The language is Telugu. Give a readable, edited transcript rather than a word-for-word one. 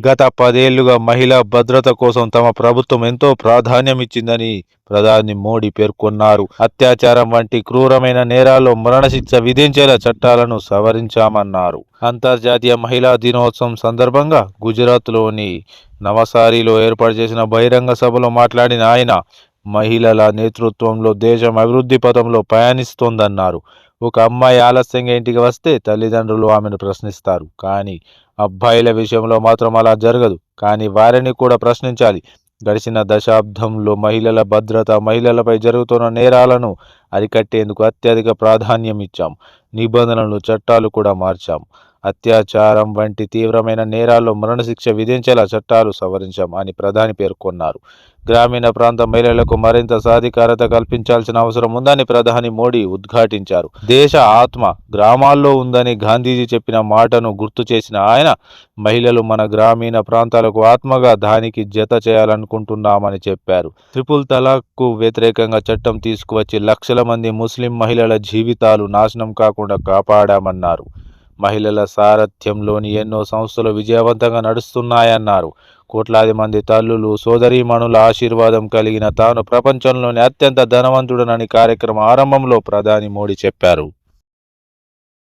గత 10 ఏళ్లుగా మహిళా భద్రత కోసం తమ ప్రభుత్వం ఎంతో ప్రాధాన్యం ఇచ్చిందని ప్రధాని మోడీ పేర్కొన్నారు. అత్యాచారం వంటి క్రూరమైన నేరాల్లో మరణశిక్ష విధించేలా చట్టాలను సవరించామన్నారు. అంతర్జాతీయ మహిళా దినోత్సవం సందర్భంగా గుజరాత్లోని నవసారిలో ఏర్పాటు చేసిన బహిరంగ సభలో మాట్లాడిన ఆయన, మహిళల నేతృత్వంలో దేశం అభివృద్ధి పథంలో పయనిస్తోందన్నారు. ఒక అమ్మాయి ఆలస్యంగా ఇంటికి వస్తే తల్లిదండ్రులు ఆమెను ప్రశ్నిస్తారు, కానీ అబ్బాయిల విషయంలో మాత్రం అలా జరగదు. కానీ వారిని కూడా ప్రశ్నించాలి. గడిచిన దశాబ్దంలో మహిళల భద్రత, మహిళలపై జరుగుతున్న నేరాలను అరికట్టేందుకు అత్యధిక ప్రాధాన్యం ఇచ్చాం. నిబంధనలు, చట్టాలు కూడా మార్చాం. అత్యాచారం వంటి తీవ్రమైన నేరాల్లో మరణశిక్ష విధించేలా చట్టాలు సవరించాం అని ప్రధాని పేర్కొన్నారు. గ్రామీణ ప్రాంత మహిళలకు మరింత సాధికారత కల్పించాల్సిన అవసరం ఉందని ప్రధాని మోడీ ఉద్ఘాటించారు. దేశ ఆత్మ గ్రామాల్లో ఉందని గాంధీజీ చెప్పిన మాటను గుర్తు చేసిన ఆయన, మహిళలు మన గ్రామీణ ప్రాంతాలకు ఆత్మగా, దానికి జత చేయాలనుకుంటున్నామని చెప్పారు. ట్రిపుల్ తలాక్కు వ్యతిరేకంగా చట్టం తీసుకువచ్చి లక్షల మంది ముస్లిం మహిళల జీవితాలు నాశనం కాకుండా కాపాడామన్నారు. మహిళల సారథ్యంలోని ఎన్నో సంస్థలు విజయవంతంగా నడుస్తున్నాయన్నారు. కోట్లాది మంది తల్లులు, సోదరీమణుల ఆశీర్వాదం కలిగిన తాను ప్రపంచంలోని అత్యంత ధనవంతుడనని కార్యక్రమ ఆరంభంలో ప్రధాని మోడీ చెప్పారు.